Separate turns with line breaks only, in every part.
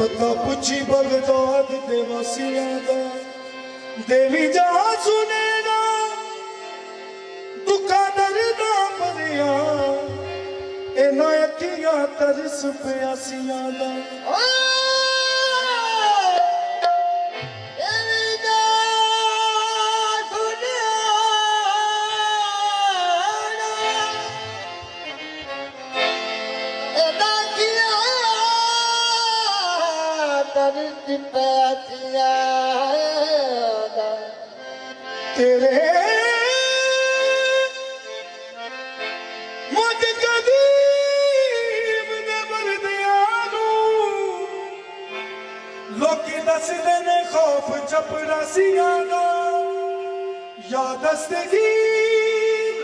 पता पुछी बगदाद दे वासियां दा देवी जहां सुनेगा दुखा दर्दा भरिया इन्हां अखियां तरस प्यासियां दा तेरे मुझ कदीम दे बरदियां लोकी दसदे ने खौफ चपरासियां दा या दस्तगीर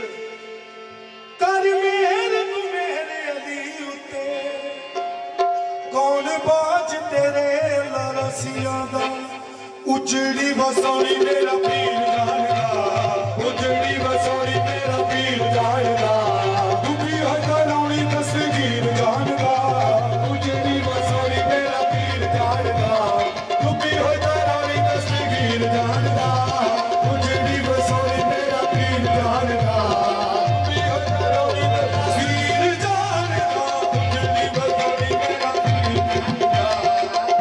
कर मेहर तू मेरे अली उते कौन बाज तेरे लारसियां दा उजड़ी बसोनी मेरा पीर जानदा उजड़ी बसोनी मेरा पीर जानदा दुखी है लाउनी दस्तगीर जानदा उजड़ी बसोनी मेरा पीर जानदा दुखी है लाउनी दस्तगीर जानदा उजड़ी बसोनी मेरा पीर जानदा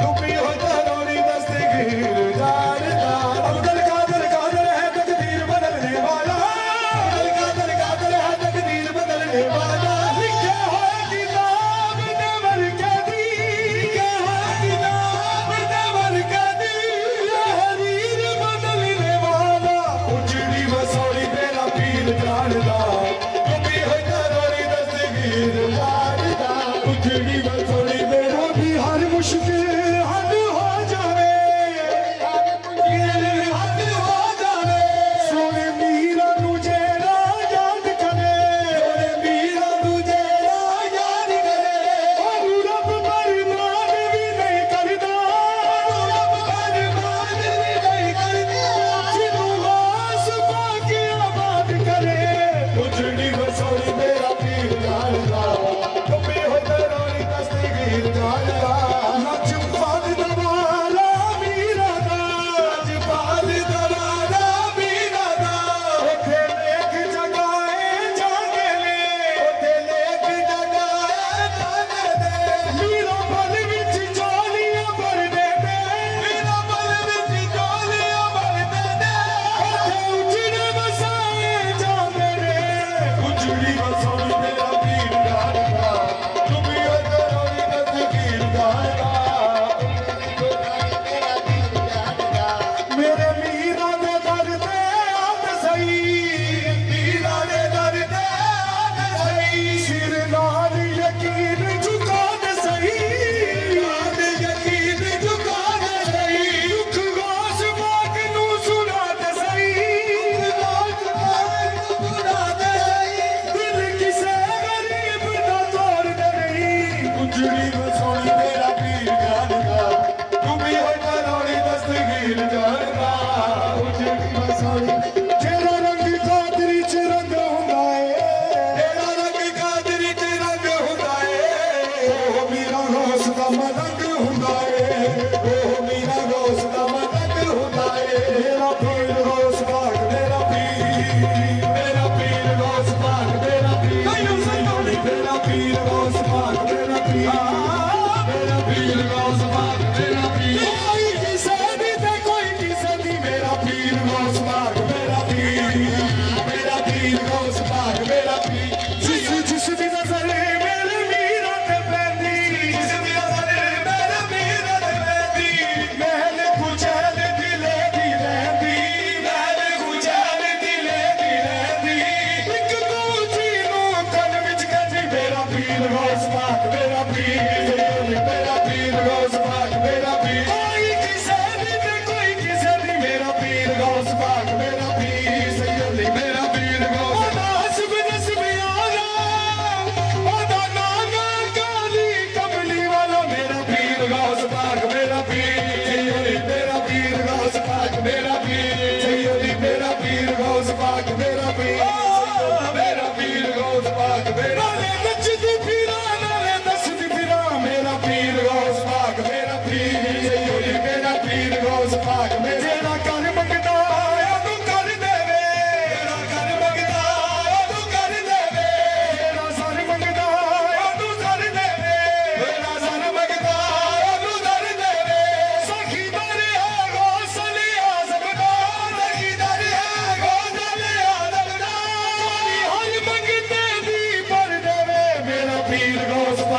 दुखी है लाउनी दस्तगीर जानदा उजड़ी बसोनी मेरा पीर जानदा दुखी है लाउनी दस्तगीर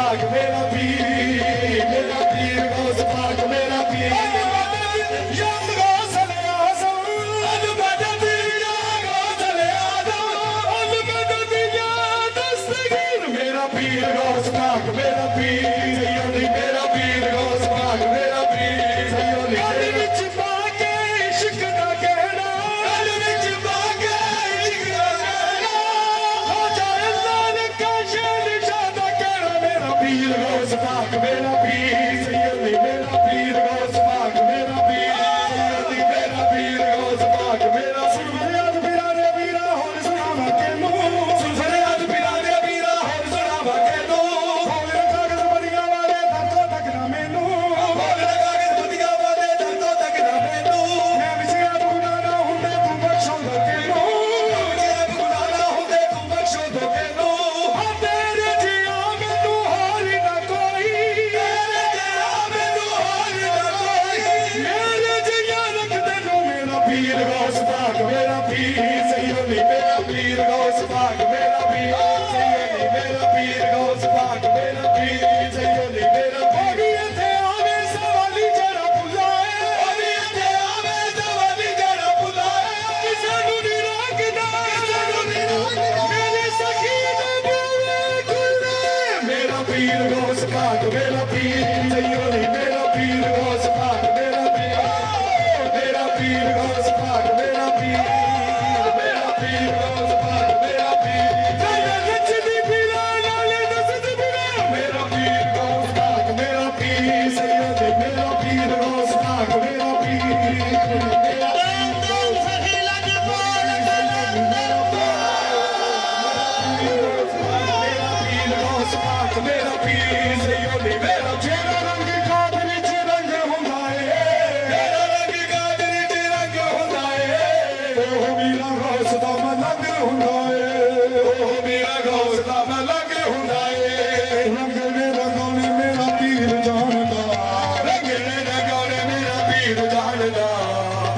पाक मेरा पीर गौस पाक मेरा पीर याद गौसल आज़म अल मदद या गौसल आज़म अल मदद या दस्तगीर मेरा पीर गौस पाक मेरा पीर सैयदी मेरा पीर गौस पाक मेरा पीर सैयदी गल विच पाके इश्क दा कहना गल विच पाके इश्क दा कहना हो जाए लाल का शहंशाह दा कहना मेरा पीर गौस पाक मेरा पीर सैयदी मेरा पीर गौस पाक मेरा पीर सैयदी मेरा पीर गौस पाक मेरा सुन फरियाद पीरा दे पीरा होर सुनावा केनू सुन फरियाद पीरा दे पीरा होर सुनावा केनू होवे कागज बदिया वाले दर्दों तक ना मैनू होवे कागज बदिया वाले दर्दों तक ना मैनू मैं विजया गुनाह ना हुंदे तू बख्शो दो केनू विजया गुनाह ना हुंदे तू बख्शो दो केनू हां तेरे जिया मैनू हार ना कोई तेरे जिया मैनू हार ना कोई मेरे जिया रख दे नो मेरा पीर गौस पाक मेरा पीर सैयदी मेरा पीर गौस पाक मेरा पीर सैयदी मेरा पीर गौस पाक मेरा पीर सैयदी मेरा पीर इथे आवे सवाली जरा बुलाए इथे आवे सवाली जरा बुलाए किसे नु नी रखदा मेरे सकीने बुए खुले मेरा पीर गौस पाक मेरा पीर सैयदी मेरा पीर गौस पाक मेरा पीर गौस पाक मेरा पीर गौस पाक मेरा पीर जय रचदी पीरा नाले दसद पीरा मेरा पीर गौस पाक मेरा पीर सैयदी मेरा पीर गौस पाक मेरा पीर मेरा सही लग बोल मेरा पीर गौस पाक मेरा पीर सैयदी मेरा जेड़ा रंग कादर विच रंग हुंदा है तेरा रंग कादर विच रंग हुंदा है ओ मेरा गौस दा मलंग हुंदा है ओ मेरा गौस दा मलंग हुंदा है रंग ने रंगोने मेरा पीर जानदा रंग ने रंगोने मेरा पीर जानदा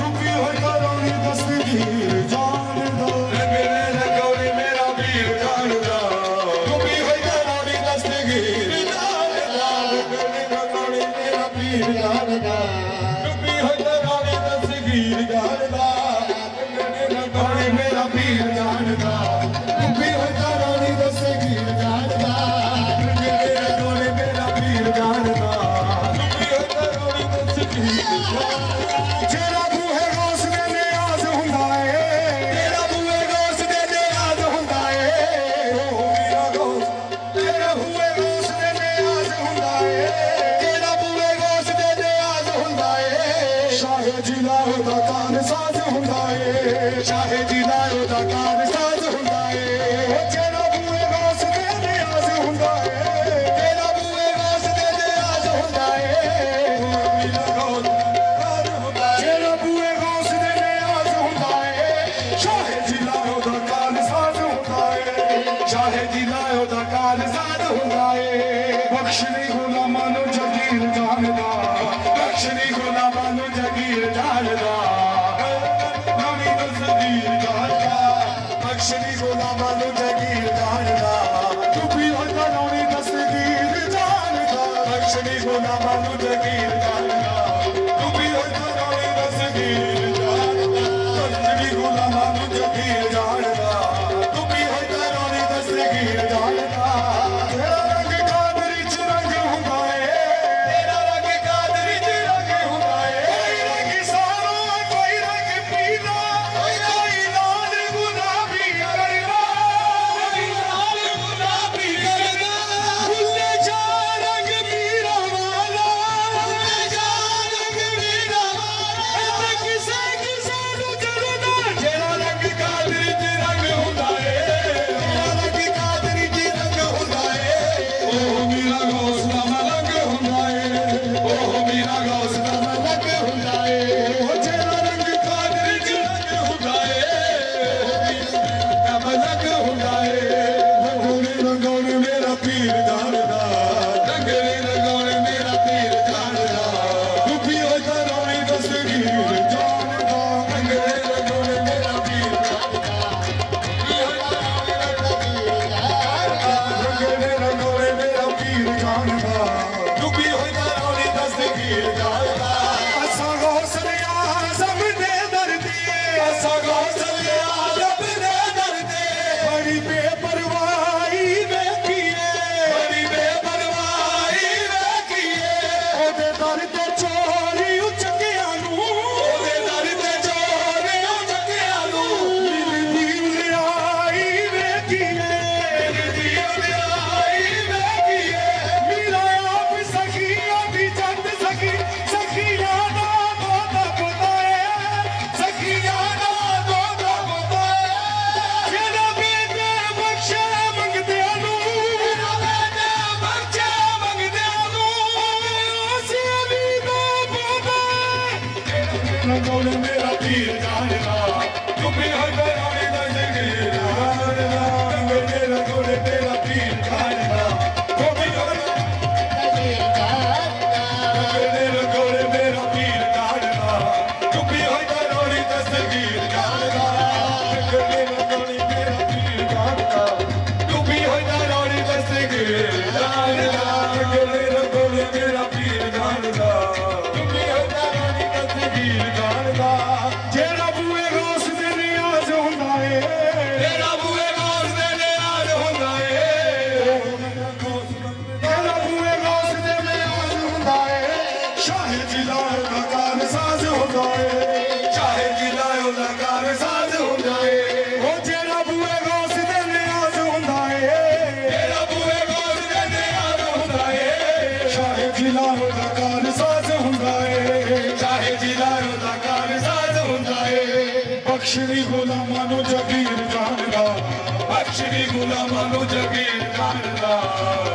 रुपी होई करोनी दस्तगीर जानदा रंग ने रंगोने मेरा पीर जानदा रुपी होई करोनी दस्तगीर जानदा रंग ने रंगोने मेरा पीर जानदा रुपी होई करोनी दस्तगीर जानदा रंगने मेरा पीर जानदा रुपी होई करोनी दस्तगीर जानदा रंगने रंगोने मेरा पीर जानदा रुपी होई करोनी दस्तगीर जानदा जेड़ा बूहे गौस दे नियाज़ हुंदा है तेरा बूहे गौस दे नियाज़ हुंदा है ओ मेरा गौस तेरा बूहे गौस दे नियाज़ हुंदा है तेरा बूहे गौस दे नियाज़ हुंदा है शाहे जिलाओ दा कान साज हुंदा है शाहे जिलाओ दा कान साज हुंदा है जेड़ा बूहे गौस दे नियाज़ हुंदा है तेरा बूहे गौस दे नियाज़ हुंदा है ओ मेरा गौस जेड़ा बूहे गौस दे नियाज़ हुंदा है शाहे जिलाओ दा कान साज हुंदा है शाहे जिलाओ दा कान साज हुंदा है बख्शनी गुलामां नू जगीर जानदा बख्शनी गुलामां नू जगीर जानदा नानी दस्तगीर जानदा बख्शनी गुलामां नू जगीर जानदा टुपी होई करोनी दस्तगीर जानदा बख्शनी गुलामां नू जगीर जानदा टुपी होई करोनी दस्तगीर जानदा बख्शनी गुलामां नू जगीर जानदा टुपी होई करोनी दस्तगीर जानदा तेरा रंग कादर विच रंग ਬਖਸ਼ਣੀ ਗੁਲਾਮਾਂ ਨੂੰ ਜਗੀਰ ਜਾਣਦਾ ਬਖਸ਼ਣੀ ਗੁਲਾਮਾਂ ਨੂੰ ਜਗੀਰ ਜਾਣਦਾ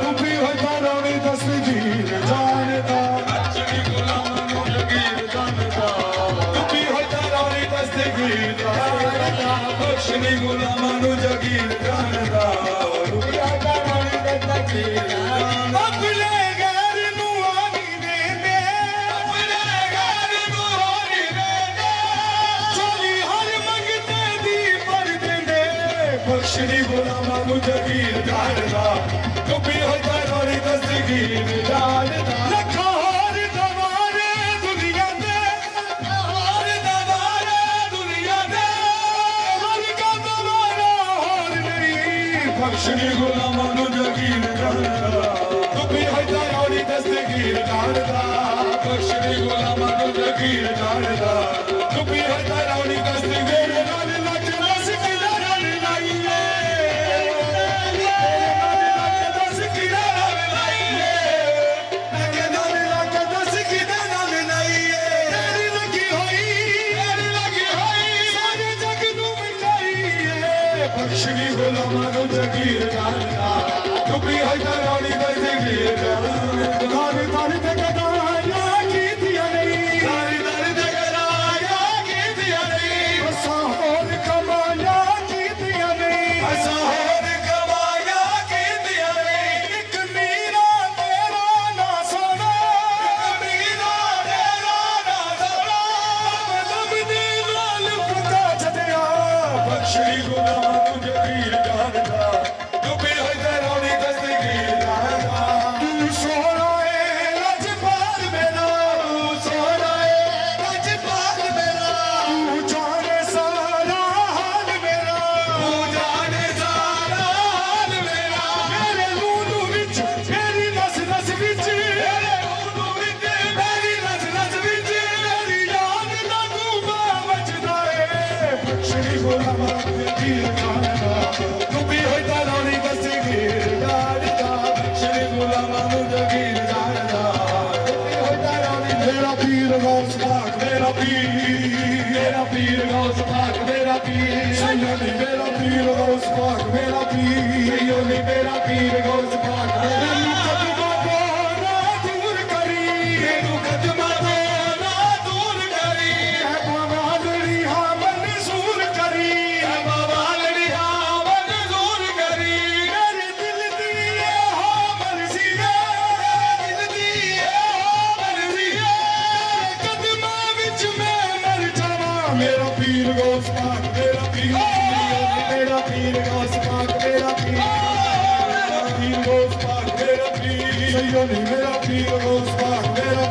ਤੂੰ ਵੀ ਹੋਇਆ ਰਾਣੀ ਦਸਤਗੀਰ ਜਾਣਦਾ ਬਖਸ਼ਣੀ ਗੁਲਾਮਾਂ ਨੂੰ ਜਗੀਰ ਜਾਣਦਾ ਤੂੰ ਵੀ ਹੋਇਆ ਰਾਣੀ ਦਸਤਗੀਰ ਜਾਣਦਾ ਬਖਸ਼ਣੀ ਗੁਲਾਮਾਂ ਨੂੰ ਜਗੀਰ ਜਾਣਦਾ ਤੂੰ ਵੀ ਹੋਇਆ ਰਾਣੀ ਦਸਤਗੀਰ ਜਾਣਦਾ ਆਪਣੇ ਘਰ ਨੂੰ ਆਣੀ ਦੇ ਆਪਣੇ ਘਰ ਨੂੰ ਆਣੀ ਦੇ ਚੋਲੀ ਹਰ ਮੰਗਤੇ ਦੀ ਪਰ ਦਿੰਦੇ ਬਖਸ਼ਣੀ ਗੁਲਾਮਾਂ ਨੂੰ ਜਗੀਰ ਜਾਣਦਾ ਤੂੰ ਵੀ ਹੋਇਆ ਰਾਣੀ ਦਸਤਗੀਰ ਜਾਣਦਾ ਲੱਖਾਂ ਹੋਰ ਦਵਾਰੇ ਦੁਨੀਆ ਦੇ ਹੋਰ ਦਵਾਰੇ ਦੁਨੀਆ ਦੇ ਹਰ ਕਾ ਦਵਾਰਾ ਹੋਰ ਨਹੀਂ ਬਖਸ਼ਣੀ ਗੁਲਾਮਾਂ ਨੂੰ ਜਗੀਰ ਜਾਣਦਾ ਤੂੰ ਵੀ ਹੋਇਆ ਰਾਣੀ ਦਸਤਗੀਰ ਜਾਣਦਾ ਬਖਸ਼ਣੀ ਗੁਲਾਮਾਂ ਨੂੰ ਜਗੀਰ ਜਾਣਦਾ ਤੂੰ ਵੀ ਹੋਇਆ ਰਾਣੀ ਦਸਤਗੀਰ ਨਾਲ ਲੱਗ ਰਸ ਕਿਲਾ ਨਾਲ ਲਾਈਏ ਦਸ ਕਿਲਾ ਨਾਲ ਲਾਈਏ ਲੱਗੇ ਨਾਲ ਲੱਗ ਦਸ ਕਿਲਾ ਨਾਲ ਲਾਈਏ ਤੇਰੀ ਲੱਗੀ ਹੋਈ ਸਾਰੇ ਜਗ ਨੂੰ ਮਿਟਾਈਏ ਬਖਸ਼ਣੀ ਗੁਲਾਮਾਂ ਨੂੰ ਜਗੀਰ ਜਾਣਦਾ ਤੂੰ ਵੀ ਹੋਇਆ ਰਾਣੀ ਦਸਤਗੀਰ ਜਾਣਦਾ ਦਾਰ ਦਾਰ ਤੇ ਗਦਾਇਆ ਕੀਤੀਆਂ ਨਹੀਂ ਦਾਰ ਦਾਰ ਤੇ ਗਦਾਇਆ ਕੀਤੀਆਂ ਨਹੀਂ ਅਸਾਂ ਹੋਰ ਕਮਾਇਆ ਕੀਤੀਆਂ ਨਹੀਂ ਅਸਾਂ ਹੋਰ ਕਮਾਇਆ ਕੀਤੀਆਂ ਨਹੀਂ ਇੱਕ ਮੀਰਾ ਤੇਰਾ ਨਾ ਸੋਣਾ ਇੱਕ ਮੀਰਾ ਤੇਰਾ ਨਾ ਸੋਣਾ ਦਮ ਦੇ ਨਾਲ ਫੁਕਾ ਛੱਡਿਆ ਬਖਸ਼ਣੀ ਗੁਲਾਮਾਂ ਨੂੰ ਜਗੀਰ ਜਾਣਦਾ ਤੂੰ ਵੀ ਹੋਇਆ ਰਾਣੀ ਦਸਤਗੀਰ ਜਾਣਦਾ ਤੂੰ ਸੋਹਣਾ ਏ ਲਜਪਾਲ ਮੇਰਾ ਤੂੰ ਸੋਹਣਾ ਏ ਲਜਪਾਲ ਮੇਰਾ ਤੂੰ ਜਾਣੇ ਸਾਰਾ ਹਾਲ ਮੇਰਾ ਤੂੰ ਜਾਣੇ ਸਾਰਾ ਹਾਲ ਮੇਰਾ ਮੇਰੇ ਲੂਣੂ ਵਿੱਚ ਮੇਰੀ ਨਸ ਨਸ ਵਿੱਚ ਮੇਰੇ ਲੂਣੂ ਵਿੱਚ ਮੇਰੀ ਨਸ ਨਸ ਵਿੱਚ ਮੇਰੀ ਯਾਦ ਦਾ ਗੂੰਗਾ ਵੱਜਦਾ ਏ ਬਖਸ਼ਣੀ ਗੁਲਾਮਾਂ ਨੂੰ ਜਗੀਰ ਜਾਣਦਾ ਤੂੰ ਵੀ ਹੋਇਆ ਰਾਣੀ ਦਸਤਗੀਰ ਜਾਣਦਾ ਬਖਸ਼ਣੀ ਗੁਲਾਮਾਂ ਨੂੰ ਜਗੀਰ ਜਾਣਦਾ ਤੂੰ ਵੀ ਹੋਇਆ ਰਾਣੀ ਮੇਰਾ ਪੀਰ ਗੌਸ ਪਾਕ ਮੇਰਾ ਪੀਰ ਗੌਸ ਪਾਕ ਮੇਰਾ ਪੀਰ ਸੈਯਦੀ ਮੇਰਾ ਪੀਰ ਗੌਸ ਪਾਕ ਮੇਰਾ ਪੀਰ ਸੈਯਦੀ ਮੇਰਾ ਪੀਰ ਗੌਸ ਪਾਕ ਮੈਨੂੰ ਕਦਮਾਂ ਤੋਂ ਨਾ ਦੂਰ ਕਰੀ ਮੈਨੂੰ ਕਦਮਾਂ ਤੋਂ ਨਾ ਦੂਰ ਕਰੀ ਐ ਬਾਵਾਲੜੀ ਹਾਂ ਮਨਜ਼ੂਰ ਕਰੀ ਐ ਬਾਵਾਲੜੀ ਹਾਂ ਮਨਜ਼ੂਰ ਕਰੀ ਮੇਰੇ ਦਿਲ ਦੀ ਇਹੋ ਮਰਜ਼ੀ ਏ ਦਿਲ ਦੀ ਇਹੋ ਮਰਜ਼ੀ ਏ ਕਦਮਾਂ ਵਿੱਚ ਮੈਂ ਮਰ ਜਾਵਾਂ ਮੇਰਾ ਪੀਰ ਗੌਸ ਪਾਕ ਮੇਰਾ ਪੀਰ ਮੇਰਾ ਪੀਰ ਗੌਸ ਪਾਕ ਮੇਰਾ ਪੀਰ ਗੌਸ ਪਾਕ ਮੇਰਾ ਪੀਰ ਸੈਯਦੀ ਮੇਰਾ ਪੀਰ ਗੌਸ ਪਾਕ ਮੇਰਾ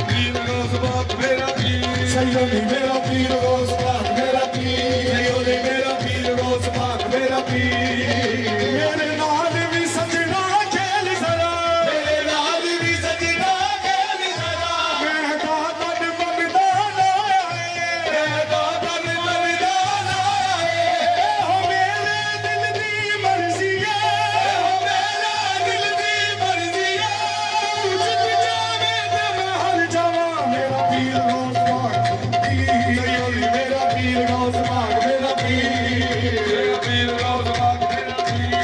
ਪੀਰ ਗੌਸ ਪਾਕ ਮੇਰਾ ਪੀਰ ਸੈਯਦੀ ਮੇਰਾ ਪੀਰ ਗੌਸ ਪਾਕ ਮੇਰਾ ਪੀਰ ਸੈਯਦੀ ਮੇਰਾ ਪੀਰ ਗੌਸ ਪਾਕ ਮੇਰਾ ਪੀਰ ਮੇਰੇ ਨਾਲ ਵੀ ਸਜਣਾ ਖੇਲ ਜ਼ਰਾ ਮੇਰੇ ਨਾਲ ਵੀ ਸਜਣਾ ਖੇਲ ਜ਼ਰਾ ਮੈਂ ਤਾਂ ਤਨ ਮੰਗਦਾ ਨਾ ਆਏ ਮੈਂ ਤਾਂ ਤਨ ਮੰਗਦਾ ਨਾ ਆਏ ਇਹੋ ਮੇਰੇ ਦਿਲ ਦੀ ਮਰਜ਼ੀ ਏ ਇਹੋ ਮੇਰੇ ਦਿਲ ਦੀ ਮਰਜ਼ੀ ਏ ਤੂੰ ਜਿੱਤ ਜਾਵੇਂ ਤੇ ਮੈਂ ਹਰ ਜਾਵਾਂ ਮੇਰਾ ਪੀਰ ਗੌਸ ਪਾਕ ਸੈਯਦੀ ਮੇਰਾ ਪੀਰ ਗੌਸ ਪਾਕ ਮੇਰਾ ਪੀਰ ਗੌਸ ਪਾਕ ਮੇਰਾ ਪੀਰ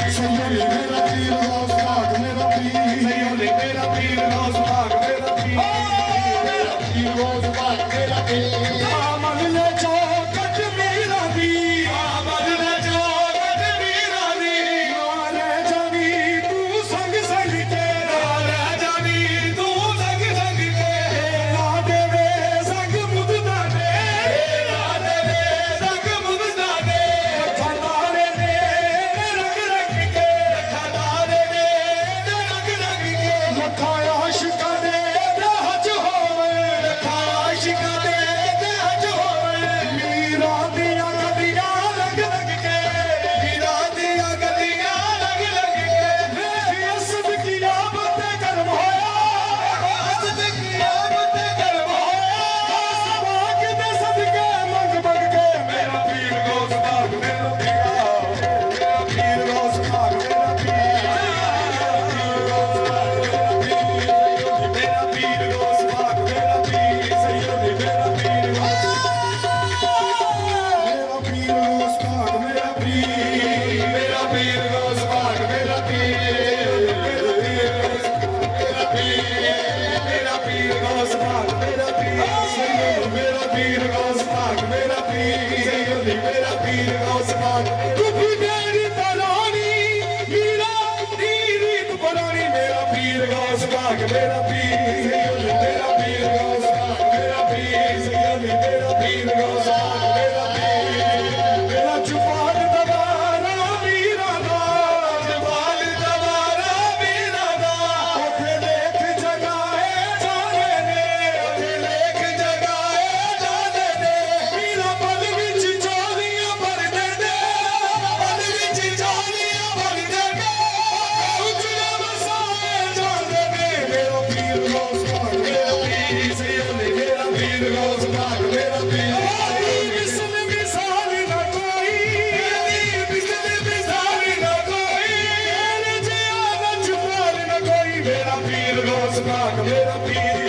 ਮੇਰਾ ਪੀਰ